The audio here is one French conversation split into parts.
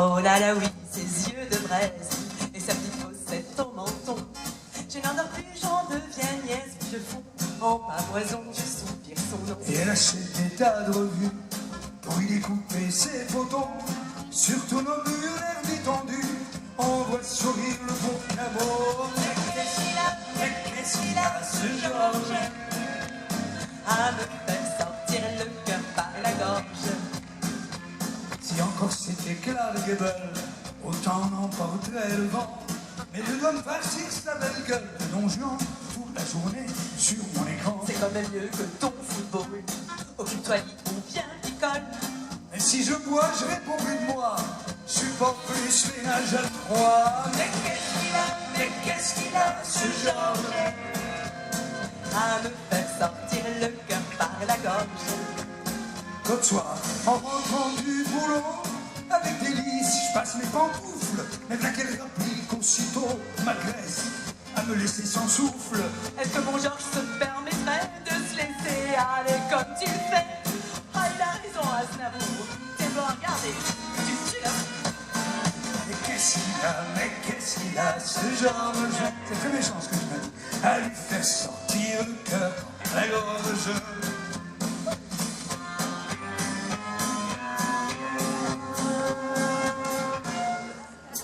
Oh là là oui, ses yeux de braise et sa petite fossette au menton. Je n'endors plus, j'en deviens nièce, puis je fonds en pavoison, je soupire son nom. Et elle achète des tas de revues pour y découper ses photos. Sur tous nos murs, l'air détendu, on voit sourire le bon amour. Mais qu'est-ce qu'il a, ce Georges, à me faire sortir le cœur par la gorge. Si encore c'était Clark Gable, autant n'emporterait le vent. Mais je dois me farcir sa belle gueule de Don Juan toute la journée sur mon écran. C'est quand même mieux que ton football. Occupe-toi lit ou bien picole. Et si je bois, je réponds plus de moi. Je supporte plus les nages à trois. Mais qu'est-ce qu'il a, ce Georges, à me faire sortir le cœur par la gorge. L'autre soir, en rentrant du boulot, avec délice, je passe mes pantoufles. Mais bien qu'elle rapplique aussitôt ma graisse à me laisser sans souffle. Est-ce que mon Georges se permettrait de se laisser aller comme tu le fais? Ah, il a raison, Aznavour. T'es bon à regarder, tu tues là. Mais qu'est-ce qu'il a, ce Georges? C'est très méchant ce que je me dis. À lui faire sortir le cœur par la gorge.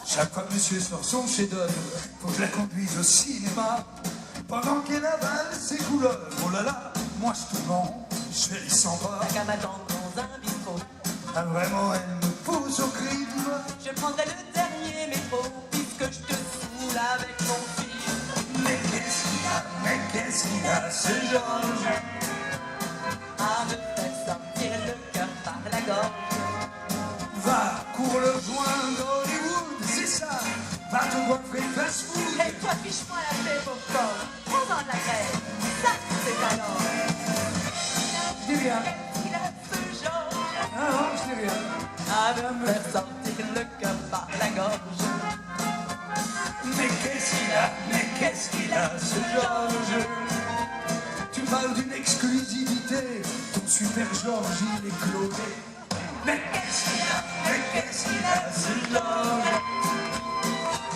Chaque fois que monsieur sort son chef-d'œuvre, faut que je la conduise au cinéma. Pendant qu'elle avale ses couleurs, oh là là, moi je te mens, je les sens pas. T'as qu'à m'attendre dans un bistrot. Ah vraiment, elle me pousse au crime. Je prendrai le dernier métro, puisque je te saoule avec mon film. Mais qu'est-ce qu'il a, ce Georges, À me faire sortir le cœur par la gorge. va, cours le joint d'Hollywood, c'est ça. Va te goinfrer fast-food. Et toi, fiche-moi la paix, pauvre corps. Prends-en de la grève. Ça, c'est alors. Je dis rien. Il a ce Georges, Ah non, je dis rien. à me faire sortir le cœur par la gorge. Mais qu'est-ce qu'il a, ce Georges? Tu parles d'une exclusivité, ton super Georges, il est clôté. Mais qu'est-ce qu'il a, ce Georges?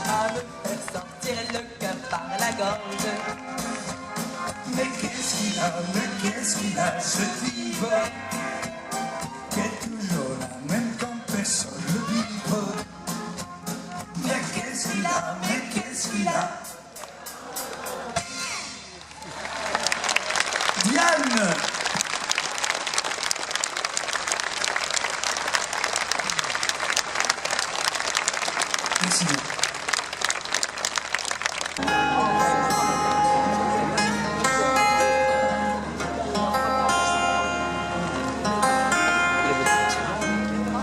À me faire sortir le cœur par la gorge. Mais qu'est-ce qu'il a, ce type? Quelques jours là, même quand personne le vibre. Mais qu'est-ce qu'il a? Diane! Merci.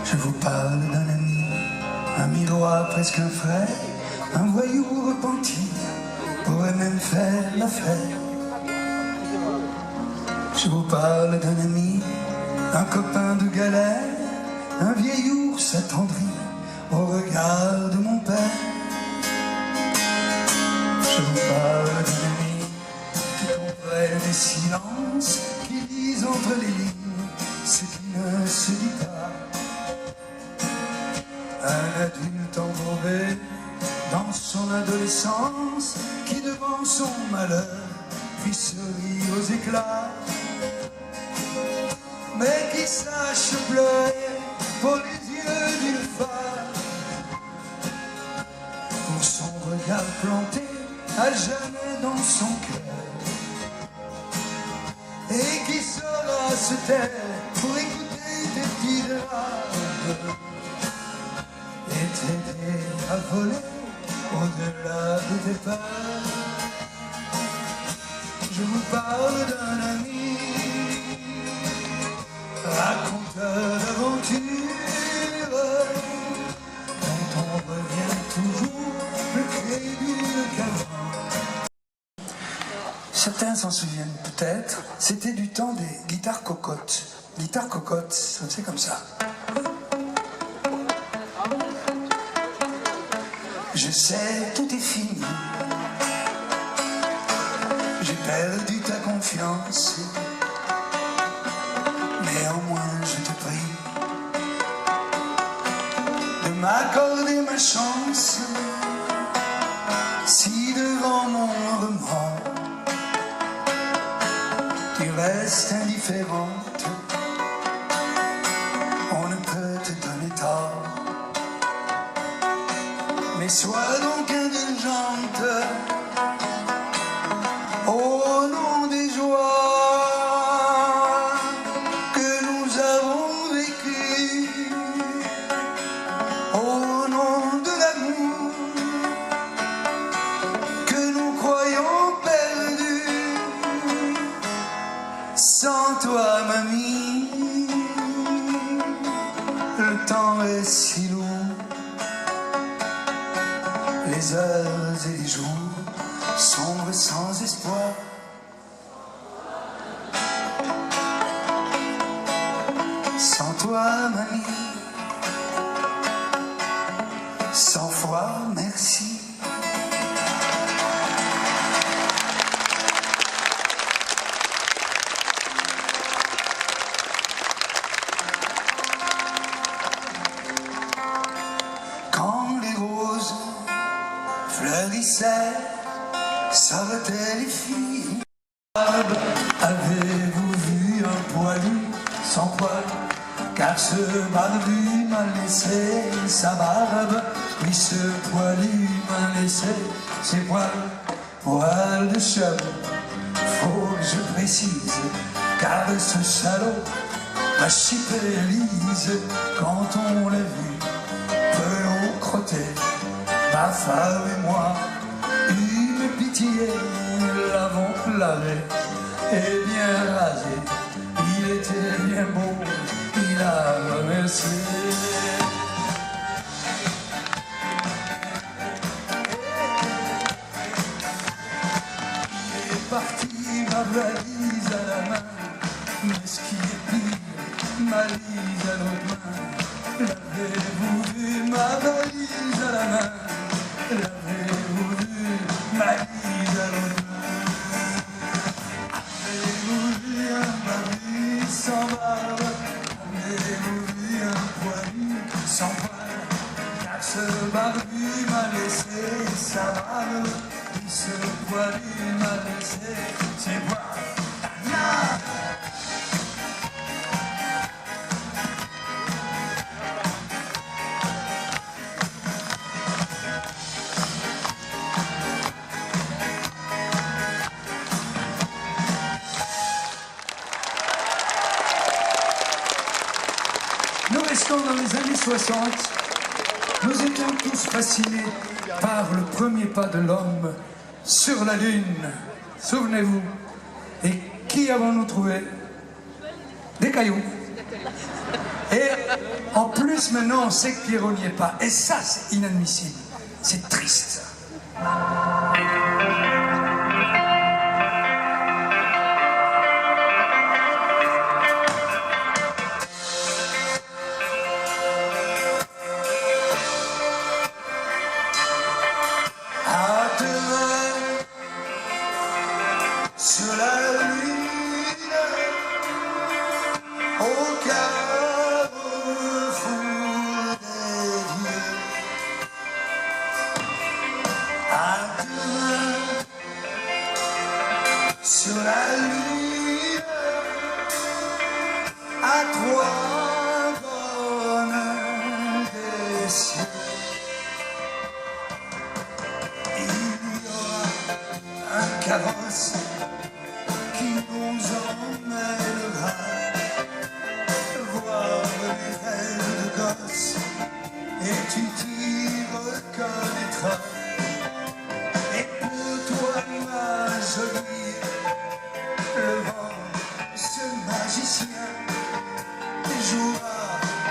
Je vous parle d'un ami, un miroir presque un frère, un voyou repenti, pourrait même faire l'affaire. Je vous parle d'un ami, un copain de galère, un vieil ours attendri au regard de mon père. Je vous parle d'un ami qui comprenne des silences, qui lisent entre les lignes ce qui ne se dit pas. Un adulte embourbé dans son adolescence, qui devant son malheur puisse rire aux éclats, mais qui sache pleurer pour les yeux d'une femme, pour son regard planté à jamais dans son cœur, et qui saura se taire pour écouter tes petites larmes et t'aider à voler au-delà de tes peurs. Je vous parle d'un ami, raconteur d'aventures, dont on revient toujours le crédule qu'avant. Certains s'en souviennent peut-être, c'était du temps des guitares cocottes. Guitare cocotte, c'est comme ça. Je sais, tout est fini. J'ai perdu ta confiance. Néanmoins, je te prie de m'accorder ma chance, si devant mon remords tu restes indifférente, on ne peut te donner tort. Mais sois donc indulgente au nom des joies que nous avons vécues, au nom de l'amour que nous croyons perdu. Sans toi, mamie, le temps est si lourd, les heures et les jours sombres sans espoir. Sans toi, mamie, 100 fois merci. Quand les roses fleurissaient, sortaient les filles. Avez-vous vu un poilu sans poil? Car ce barbu m'a laissé sa barbe. Oui, ce poilu m'a laissé ses poils. Poils de chum, faut que je précise, car ce salaud m'a chipé Lise. Quand on l'a vu pelot crotté, ma femme et moi, une pitié, l'avons lavé et bien rasé. Il était bien beau, il a remercié. Il est parti, ma valise à la main, mais ce qui est pire, ma valise à l'autre main. L'avez-vous vu, ma valise à la main? L'avez-vous vu, ma valise à l'autre main? Avez-vous vu un barbu sans barbe? Avez-vous vu un poilu sans poil? Car ce barbu m'a laissé sa barbe, et ce poilu m'a laissé ses poils. Nous restons dans les années 60. Nous étions tous fascinés par le premier pas de l'homme sur la Lune. Souvenez-vous. Et qui avons-nous trouvé? Des cailloux. Et en plus, maintenant, on sait que Pierrot n'y est pas. Et ça, c'est inadmissible. C'est triste. Sur la lune, au carrefour des dieux, à demain, sur la lune, à trois bornes des cieux, il y aura un carrosse qui nous emmènera voir les rêves de gosse, et tu t'y reconnaîtras. Et pour toi, ma jolie, le vent, ce magicien, jouera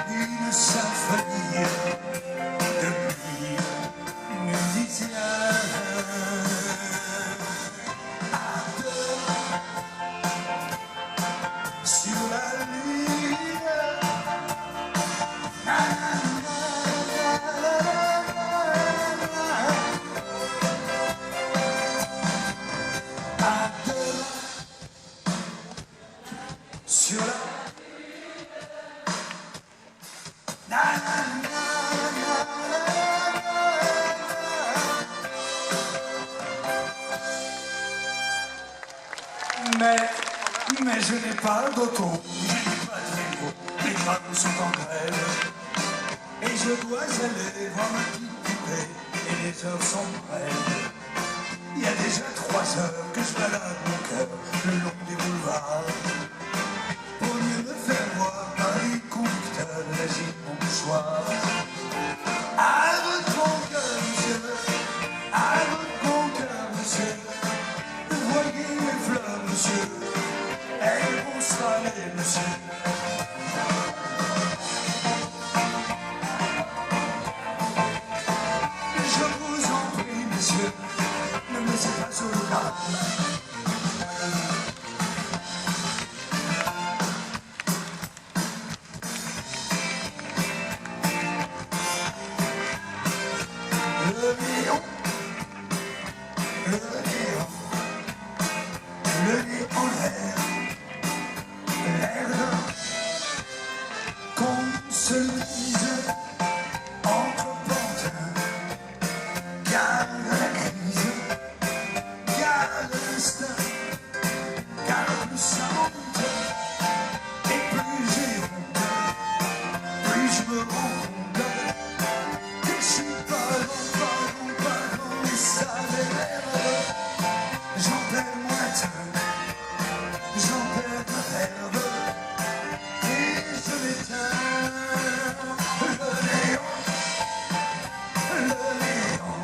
une symphonie de musiciens. Sur la lune, sur la Mais je n'ai pas d'auto, je n'ai pas de vélo, les trams sont en grève. Et je dois aller voir ma petite poupée, et les heures sont brèves. Il y a déjà 3 heures que je balade mon cœur le long des boulevards, pour mieux me faire voir par les conducteurs de la gîte Montchoir. À votre bon cœur, monsieur, à votre bon cœur, monsieur, voyez mes fleurs, monsieur, elles vont se faner, monsieur. Je vous en prie, monsieur, ne me laissez pas sur le cas. Le néon, le néon, le nez en l'air, l'air qu'on se le dise entre pantins. Garde la crise, garde l'instinct, car plus ça monte, et plus j'ai honte, plus je me rends compte que je suis pas long, et ça m'énerve. J'en perds mon latin, j'en perds ma verve, et je m'éteins. Le néon, le néon,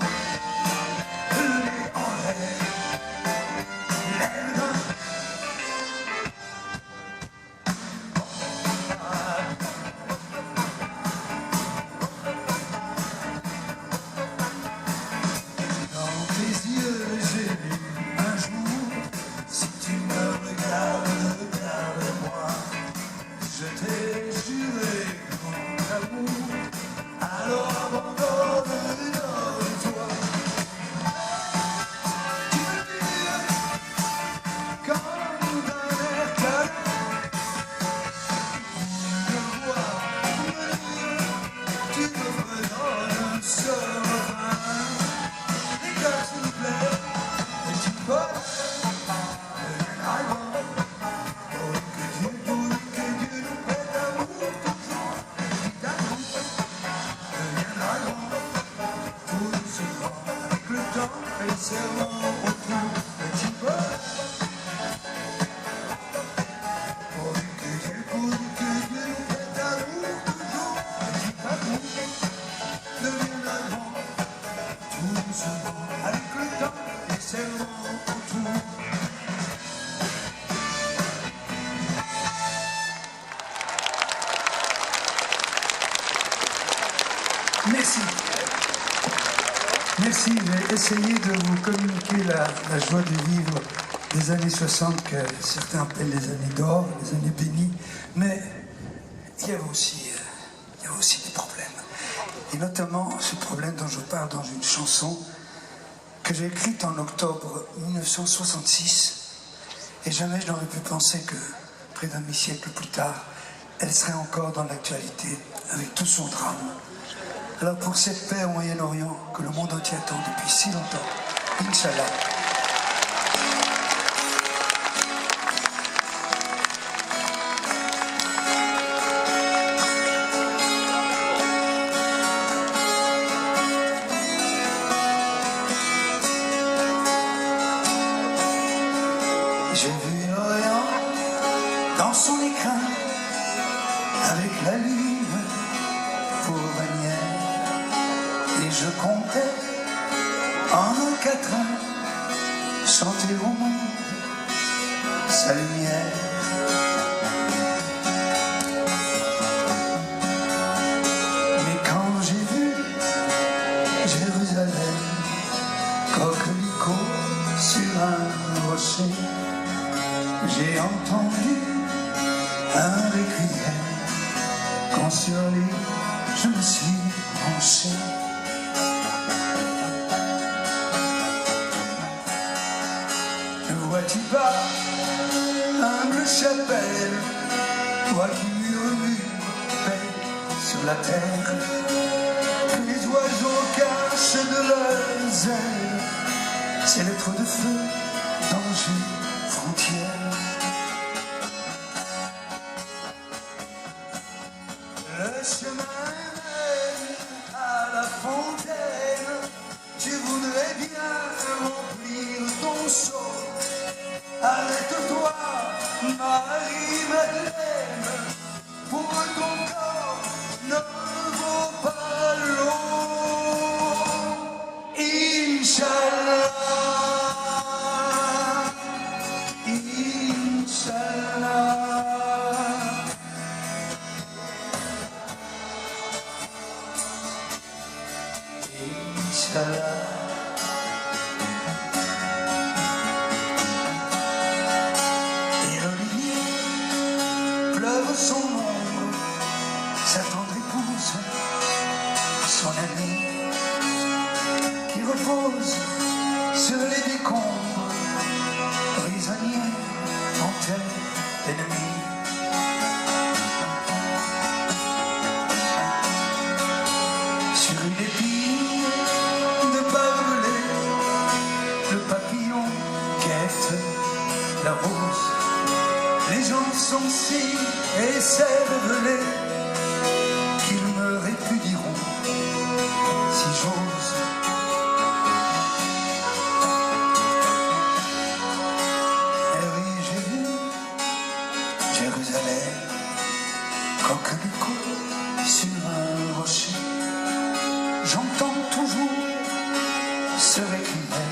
le nez en l'air, l'air d'un. Dans tes yeux, j'ai lu un jour, si tu me regardes, regarde-moi. Je t'ai juré mon amour, alors abandonne-toi. Tu me dis, comme d'un air câlin, me voir, me dire, tu me redonnes ce refrain. Et que s'il vous plaît, et tu peux devienne avant. Oh, que Dieu nous prête l'amour toujours. Et d'amour deviendra grand. Tout se prend avec le temps et le serment au cou. Et tu peux. Oh, que Dieu nous prête l'amour toujours. Et d'amour deviendra grand. Tout se prend avec le temps et le serment autour. Merci. Merci, j'ai essayé de vous communiquer la joie de vivre des années 60 que certains appellent les années d'or, les années bénies, mais il y avait aussi des problèmes. Et notamment ce problème dont je parle dans une chanson que j'ai écrite en octobre 1966, et jamais je n'aurais pu penser que près d'un demi-siècle plus tard, elle serait encore dans l'actualité avec tout son drame. Alors pour cette paix au Moyen-Orient que le monde entier attend depuis si longtemps, Inch'Allah. J'ai vu l'Orient dans son écrin avec la lune pour bannière, et je comptais en un quatrain chanter au monde sa lumière. Mais quand j'ai vu Jérusalem, coquelicot sur un rocher, j'ai entendu un requiem, quand sur lui je me suis branché. Ne vois-tu pas, humble chapelle, toi qui murmures paix sur la terre, que les oiseaux cachent de leurs ailes ces lettres de feu, danger, frontières. Jérusalem, pour ton corps ne vaut pas l'eau. Inch'Allah, Inch'Allah. Inch'Allah. Et l'olivier pleure son ombre, sa tendre épouse, son ami qui repose sur les décombres, prisonnier en terre ennemie. Sur une épine de pas brûlée, le papillon guette la rose. Les gens sont si et c'est révélé qu'ils me répudieront si j'ose. Et oui, j'ai vu Jérusalem, coquelicot sur un rocher. J'entends toujours ce requiem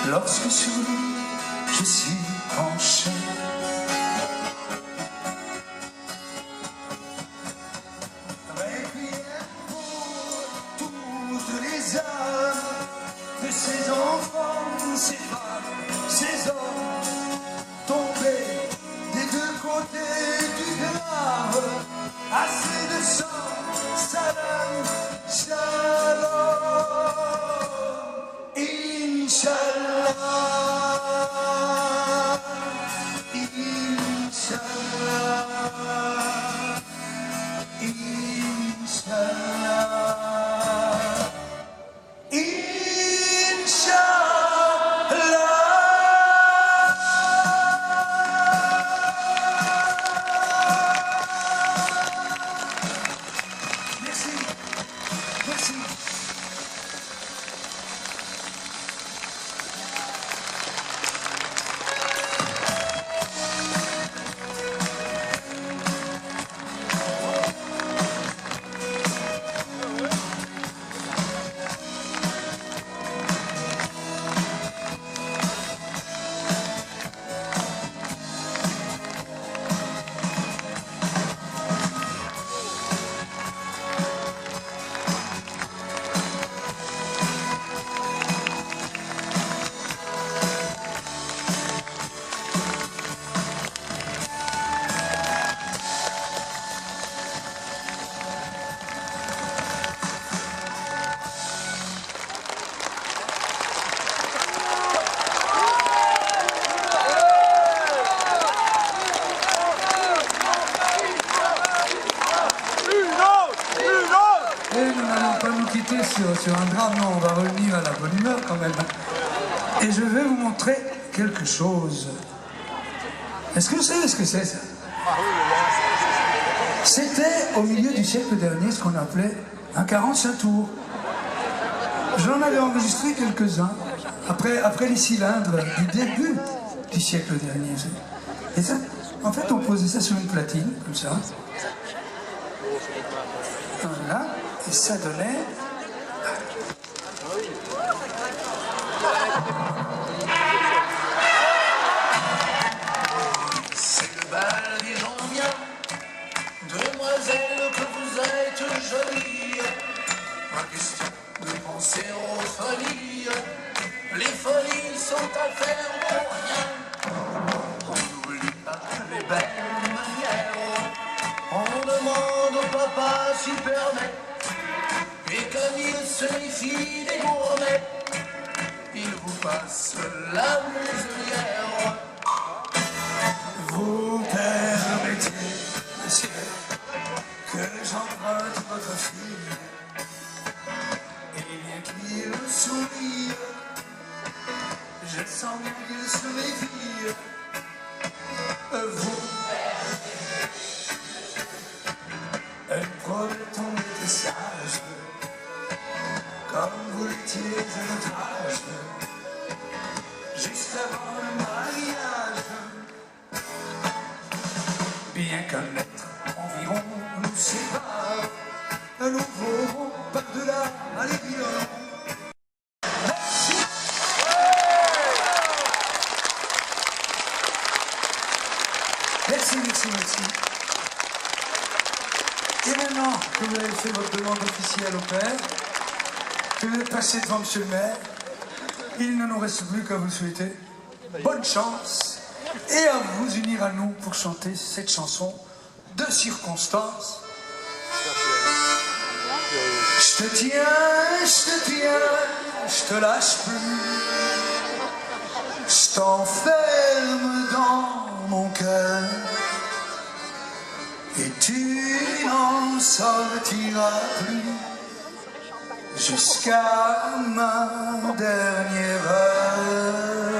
lorsque sur lui je suis penché. Requiem pour toutes les âmes de ces enfants, ces femmes, ces hommes tombés des deux côtés du grave. Assez de sang, salam, shalom, Inch'Allah, Inch'Allah, Inch'Allah, Inch'Allah. Merci, merci. Et nous n'allons pas nous quitter sur un drame, non, on va revenir à la bonne humeur quand même. Et je vais vous montrer quelque chose. Est-ce que vous savez ce que c'est, ça? C'était au milieu du siècle dernier ce qu'on appelait un 45 tours. J'en avais enregistré quelques-uns après les cylindres du début du siècle dernier. Et ça, en fait, on posait ça sur une platine, comme ça. Voilà, et ça donnait... C'est le bal des gens bien, demoiselle que vous êtes jolie. Pas question de penser aux folies, les folies sont à faire pour rien. On n'oublie pas les belles manières, on demande au papa s'il permet. Et comme il se méfie des gourmets, il vous passe la muselière. Vous permettez, monsieur, que j'emprunte votre fille. Et bien qu'il sourie, je sens bien qu'il se méfie. Vous promettons d'être sage, comme vous l'étiez à notre âge, juste avant le mariage. bien qu'un mètre environ nous sépare. Nous volerons par-delà les violons. Merci. Merci, merci, merci. Et maintenant que vous avez fait votre demande officielle au père, que vous êtes passé devant monsieur le maire, il ne nous reste plus qu'à vous souhaiter bonne chance et à vous unir à nous pour chanter cette chanson de circonstance. Je te tiens, je te lâche plus. Je t'enferme dans mon cœur et tu n'en sortiras plus jusqu'à ma dernière heure.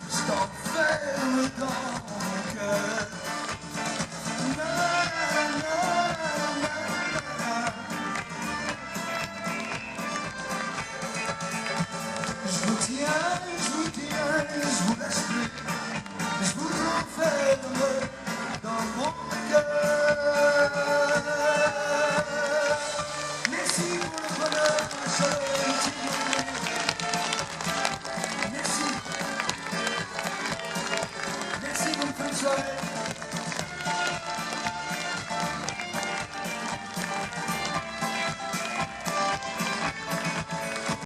Je t'enferme dans